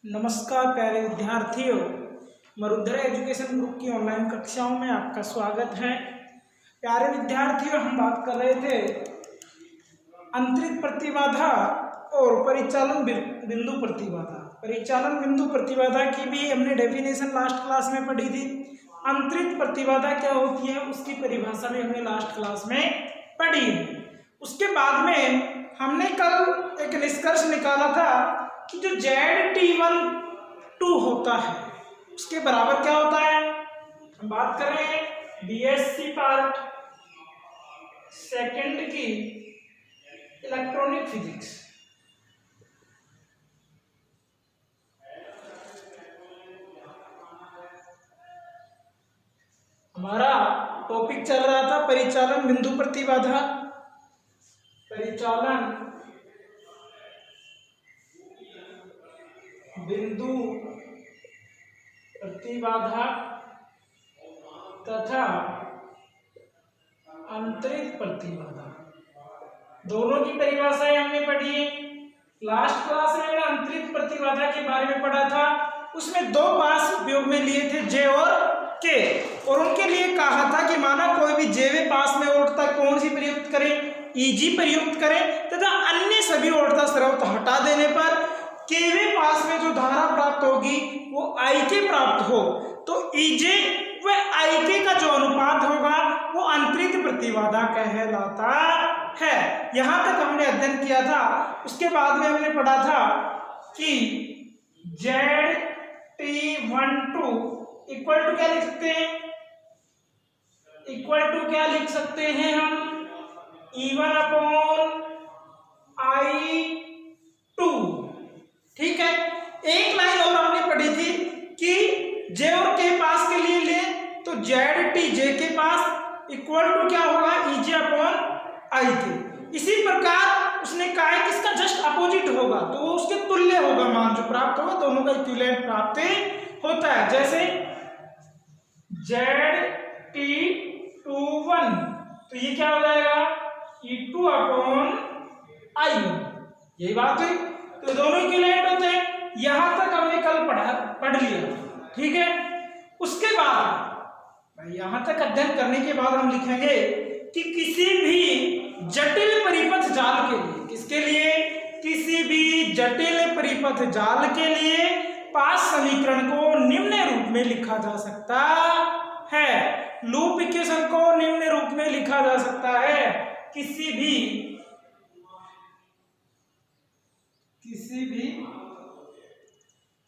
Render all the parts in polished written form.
नमस्कार प्यारे विद्यार्थियों, मरुधरा एजुकेशन ग्रुप की ऑनलाइन कक्षाओं में आपका स्वागत है। प्यारे विद्यार्थियों, हम बात कर रहे थे अंतरित प्रतिबाधा और परिचालन बिंदु प्रतिबाधा। परिचालन बिंदु प्रतिबाधा की भी हमने डेफिनेशन लास्ट क्लास में पढ़ी थी। अंतरित प्रतिबाधा क्या होती है उसकी परिभाषा भी हमने लास्ट क्लास में पढ़ी है। उसके बाद में हमने कल एक निष्कर्ष निकाला था कि जो ZT12 होता है उसके बराबर क्या होता है। हम बात कर रहे हैं BSc पार्ट सेकंड की इलेक्ट्रॉनिक फिजिक्स। हमारा टॉपिक चल रहा था परिचालन बिंदु प्रतिबाधा। परिचालन बिंदु प्रतिबाधा तथा अंतरित प्रतिबाधा दोनों की परिभाषाएं हमने पढ़ी है। लास्ट क्लास में हमने अंतरित प्रतिबाधा के बारे में पढ़ा था। उसमें दो पास उपयोग में लिए थे, J और K, और उनके लिए कहा था कि माना कोई भी JV पास में ओढ़ता कौन सी प्रयुक्त करें, EG प्रयुक्त करें तथा अन्य सभी ओढ़ता स्रोत हटा देने पर KV पास में जो धारा प्राप्त होगी वो IK प्राप्त हो, तो EJ व IK का जो अनुपात होगा वो अंतरित प्रतिबाधा कहलाता है। यहां तक हमने अध्ययन किया था। उसके बाद में हमने पढ़ा था कि ZT12 इक्वल टू क्या लिख सकते हैं, इक्वल टू क्या लिख सकते हैं हम, E1/I2। ठीक है, एक लाइन और हमने पढ़ी थी कि J और K पास के लिए ले तो ZTJ के पास इक्वल टू क्या होगा, EJ/IK। इसी प्रकार उसने कहा है कि इसका जस्ट अपोजिट होगा तो वो उसके तुल्य होगा, मान जो प्राप्त होगा दोनों का इक्विवेलेंट प्राप्त होता है। जैसे ZT21 तो ये क्या हो जाएगा, E2/I1। यही बात हुई, तो दोनों इक्विवेलेंट होते हैं। यहां तक हमने कल पढ़ लिया। ठीक है, उसके बाद यहां तक अध्ययन करने के बाद हम लिखेंगे कि किसी भी जटिल परिपथ जाल के लिए, किसके लिए, किसी भी जटिल परिपथ जाल के लिए पास समीकरण को निम्न रूप में लिखा जा सकता है। लूप इक्वेशन को निम्न रूप में लिखा जा सकता है। किसी भी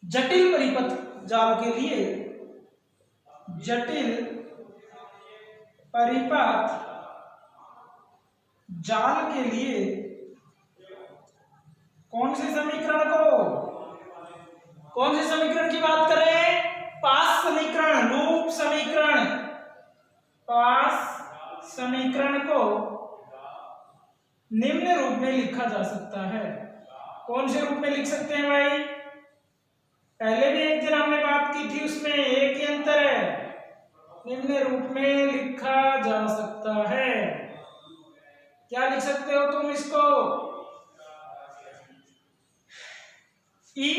जटिल परिपथ जाल के लिए, जटिल परिपथ जाल के लिए कौन से समीकरण को, कौन से समीकरण की बात कर रहे हैं, पास समीकरण, लूप समीकरण, पास समीकरण को निम्न रूप में लिखा जा सकता है। कौन से रूप में लिख सकते हैं भाई, पहले भी एक दिन हमने बात की थी, उसमें एक ही अंतर है, निम्न रूप में लिखा जा सकता है। क्या लिख सकते हो तुम इसको, E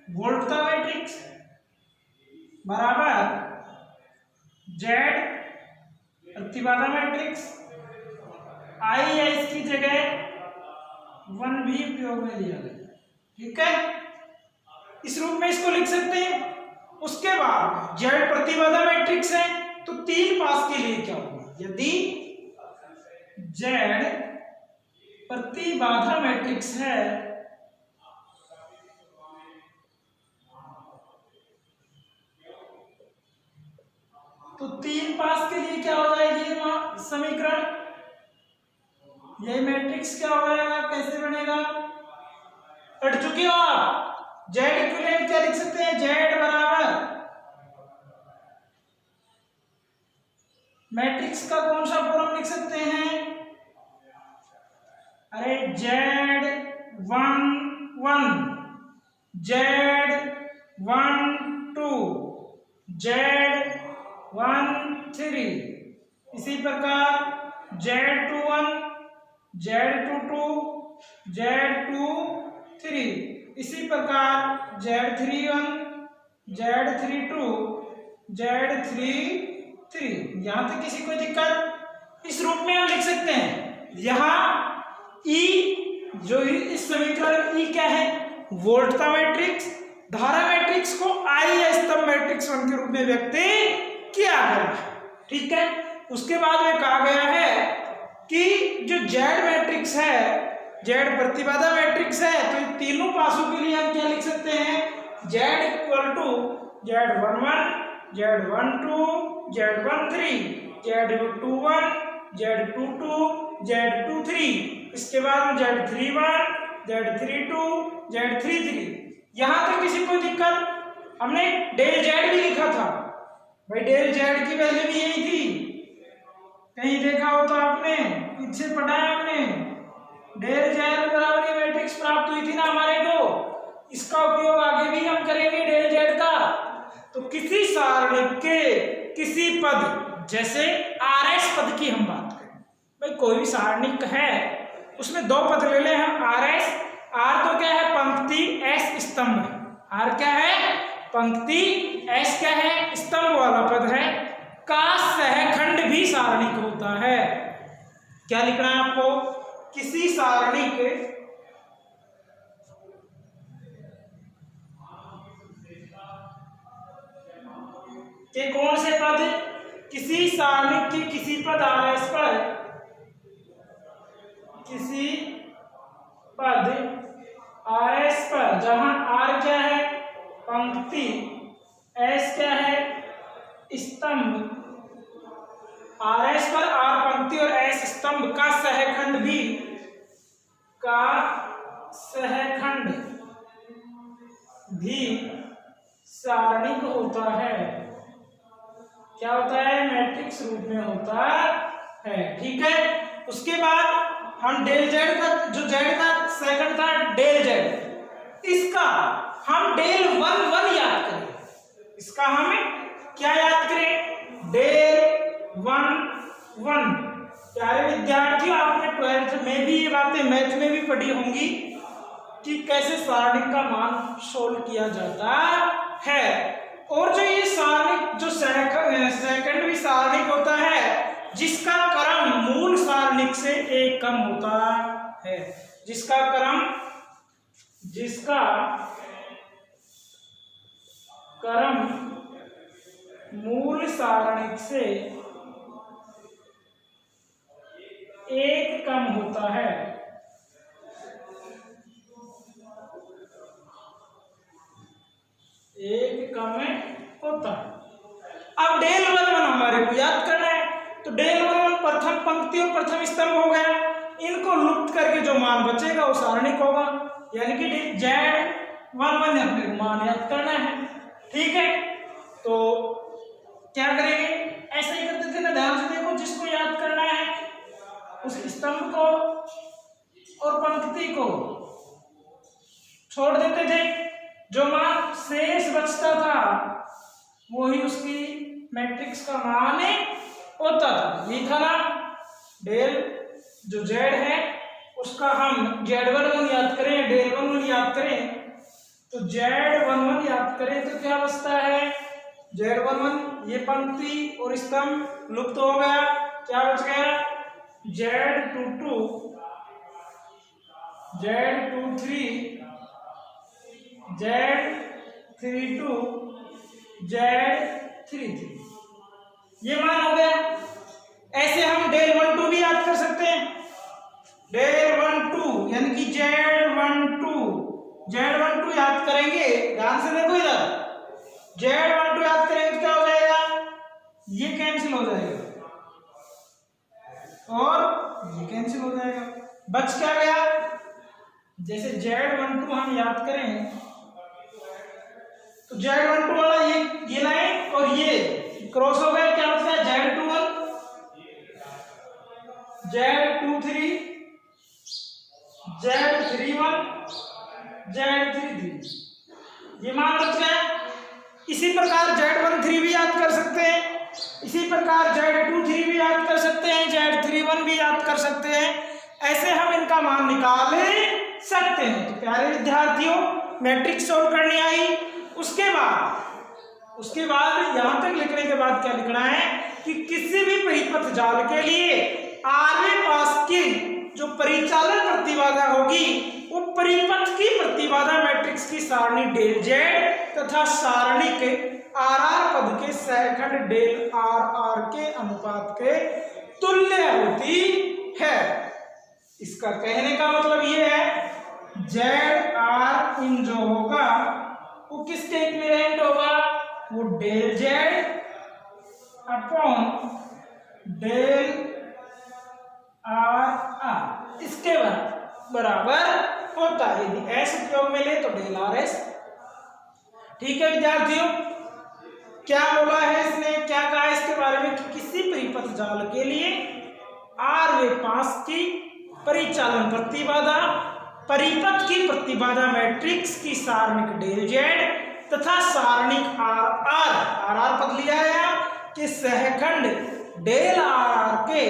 वोल्टता मैट्रिक्स बराबर Z प्रतिबाधा मैट्रिक्स, I या इसकी जगह 1 भी उपयोग में लिया गया। ठीक है, इस रूप में इसको लिख सकते हैं। उसके बाद Z प्रतिबाधा मैट्रिक्स है तो 3 पास के लिए क्या होगा, यदि Z प्रतिबाधा मैट्रिक्स है तो 3 पास के लिए क्या हो जाएगी समीकरण, ये मैट्रिक्स क्या हो जाएगा, कैसे बनेगा, पढ़ चुके हो आप। Z इक्विवेलेंट क्या लिख सकते हैं, Z बराबर मैट्रिक्स का कौन सा फॉर्म लिख सकते हैं, अरे Z11, Z12, Z13, इसी प्रकार Z21, Z22, Z23, इसी प्रकार Z31, Z32, Z33। यहां तक किसी को दिक्कत? इस रूप में हम लिख सकते हैं। यहाँ E जो इस समीकरण E क्या है? वोल्टता मैट्रिक्स। धारा मैट्रिक्स को I या स्तंभ मैट्रिक्स 1 के रूप में व्यक्त किया गया है। ठीक है। उसके बाद में कहा गया है कि जो Z मैट्रिक्स है, Z प्रतिबाधा मैट्रिक्स है, तो इन तीनों पासों के लिए हम क्या लिख सकते हैं? Z equal to Z11, Z12, Z13, Z21, Z22, Z23। इसके बाद Z31, Z32, Z33। यहां तक किसी को दिक्कत? हमने डेल Z भी लिखा था भाई, डेल Z की वैल्यू भी यही थी। कहीं देखा हो तो आपने, पीछे पढ़ा है हमने, डेल Z बराबर ये मैट्रिक्स प्राप्त हुई थी ना हमारे को। इसका उपयोग आगे भी हम करेंगे डेल Z का। तो किसी सारणिक के किसी पद, जैसे RS पद की हम बात करें भाई, कोई भी सारणिक है उसमें दो पद ले लें हम। RS, R तो क्या है? पंक्ति, S स्तंभ है। R क्या है? पंक्ति, S क्या है? स्तंभ वाला पद है। का सहखंड भी सारणिक होता है। क्या लिखना है आपको? किसी सारणिक के कौन से पद? किसी सारणिक के किसी पद RS पर, किसी पद RS पर, जहां R क्या है? पंक्ति, S क्या है? स्तंभ। RS पर R पंक्ति और S स्तंभ का सहखंड भी, का सहखंड भी सारणिक होता है। क्या होता है? मैट्रिक्स रूप में होता है। ठीक है। उसके बाद हम डेल Z का, जो Z का सेकंड था डेल Z, इसका हम डेल 1 याद करें। इसका हमें क्या याद करें? डेल 1। प्यारे विद्यार्थियों, आपने 12th में भी ये बातें मैथ में भी पढ़ी होंगी कि कैसे सारणिक का मान सोल्व किया जाता है। और जो ये सारणिक, जो सेकंड भी सारणिक होता है जिसका क्रम मूल सारणिक से एक कम होता है। जिसका क्रम मूल सारणिक से एक कम होता है। एक कम होता है। अब डेल 1 हमारे को याद करना है, तो डेल 1 प्रथम पंक्ति और प्रथम स्तंभ हो गया। इनको लुप्त करके जो मान बचेगा वो सारणिक होगा, यानी कि Z11 अपने को मान याद करना है। ठीक है। तो क्या करेंगे? ऐसे ही करते थे ना, ध्यान से देखो। जिसको याद करना है उस स्तंभ को और पंक्ति को छोड़ देते थे। जो मान शेष बचता था वही उसकी मैट्रिक्स का मान होता था। ये था ना डेल, जो Z है उसका हम Z11 याद करें, डेल 1 याद करें, तो Z11 याद करें तो क्या बचता है? Z11 ये पंक्ति और स्तंभ लुप्त हो गया। क्या बच गया? Z22, Z23, Z32, Z33। ये मान हो गया। ऐसे हम डेल 1 भी याद कर सकते हैं। डेल 1 यानी कि Z12 याद करेंगे। ध्यान से देखो इधर, Z12 याद करेंगे तो क्या हो जाएगा? ये कैंसिल हो जाएगा और ये कैंसिल हो जाएगा। बच क्या गया? जैसे Z12 हम याद करें तो Z12 वाला ये लाइन और ये क्रॉस हो गया। क्या बचता है? Z21, Z23, Z31, Z33। ये मान बच गया। इसी प्रकार Z13 भी याद कर सकते हैं, इसी प्रकार Z23 भी याद कर सकते हैं, Z31 भी याद कर सकते हैं। ऐसे हम इनका मान निकाल सकते हैं। तो प्यारे विद्यार्थियों, मैट्रिक्स सॉल्व करनी आई। उसके बाद यहां तक लिखने के बाद क्या लिखना है कि किसी भी परिपथ जाल के लिए आरवे पास की जो परिचालन प्रतिबाधा होगी वो परिपथ की प्रतिबाधा मैट्रिक्स की सारणी डेल जेड तथा सारणी के आर आर पद के सहखंड डेल आर आर के अनुपात के तुल्य होती है। इसका कहने का मतलब ये है जेड आर इन जो होगा वो किसके इक्विवेलेंट होगा, वो del Z upon del R R इसके बराबर होता है। यदि एस उपयोग में ले तो डेल आर एस। ठीक है विद्यार्थियों, क्या बोला है इसने, क्या कहा इसके बारे में कि किसी परिपथ जाल के लिए आर वे पास की परिचालन प्रतिबाधा परिपथ की प्रतिबाधा मैट्रिक्स की सारणिक डेल जेड तथा सारणिक आर आर पद लिया है कि सहखंड डेल आर आर के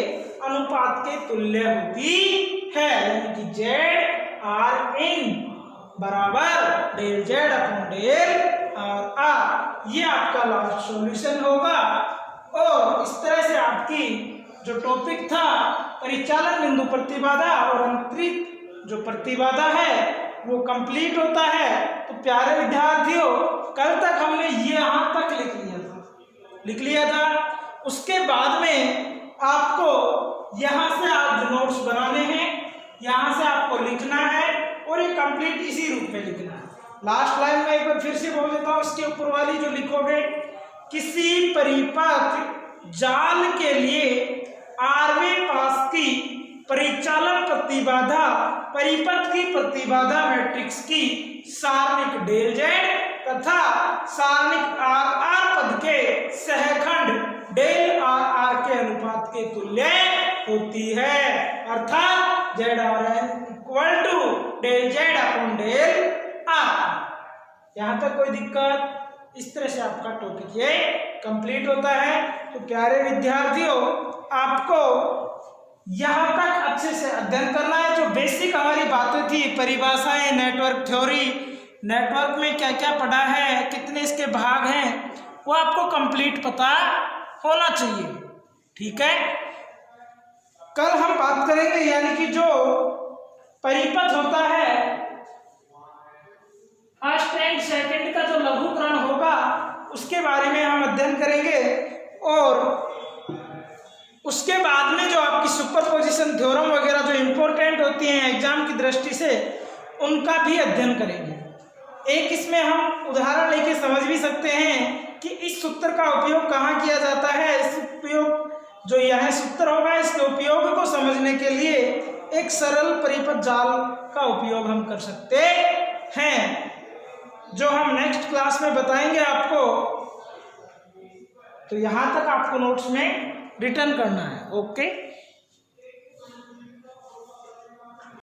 अनुपात के तुल्य होती है, यानी कि जेड आर इन बराबर del Z upon del R R. ये आपका लास्ट सॉल्यूशन होगा। और इस तरह से आपकी जो टॉपिक था परिचालन बिंदु प्रतिबाधा और अंतरित जो प्रतिबाधा है वो कंप्लीट होता है। तो प्यारे विद्यार्थियों, कल तक हमने ये यहां तक लिख लिया था। उसके बाद में आपको यहां से आप जो नोट्स बनाने हैं यहां से आपको लिखना है और ये कंप्लीट इसी रूप में लिखना है। लास्ट लाइन में एक बार फिर से बोल देता हूं, इसके ऊपर वाली जो लिखोगे, किसी परिपथ जाल के लिए आरवे पास की परिचालन प्रतिबाधा परिपथ की प्रतिबाधा मैट्रिक्स की सारणिक डेल जेड तथा सारणिक आर आर पद के सहखंड डेल आर आर के अनुपात के तुल्य होती है, अर्थात Z R equal to del Z upon del R. यहां तक कोई दिक्कत? इस तरह से आपका टॉपिक ये कंप्लीट होता है। तो प्यारे विद्यार्थियों, आपको यहां तक अच्छे से अध्ययन करना है। जो बेसिक हमारी बातें थी, परिभाषाएं, नेटवर्क थ्योरी, नेटवर्क में क्या क्या पढ़ा है, कितने इसके भाग हैं, वो आपको कंप्लीट पता होना चाहिए। ठीक है, कल हम बात करेंगे यानी कि जो परिपथ होता है फर्स्ट एंड सेकंड का जो लघुकरण होगा उसके बारे में हम अध्ययन करेंगे। और उसके बाद में जो आपकी सुपरपोजिशन थ्योरम वगैरह जो इंपॉर्टेंट होती हैं एग्जाम की दृष्टि से, उनका भी अध्ययन करेंगे। एक इसमें हम उदाहरण लेके समझ भी सकते हैं कि इस सूत्र का उपयोग कहाँ किया जाता है। इस उपयोग जो यह सूत्र होगा इसके उपयोग को समझने के लिए एक सरल परिपथ जाल का उपयोग हम कर सकते हैं, जो हम नेक्स्ट क्लास में बताएंगे आपको। तो यहाँ तक आपको नोट्स में रिटर्न करना है। ओके।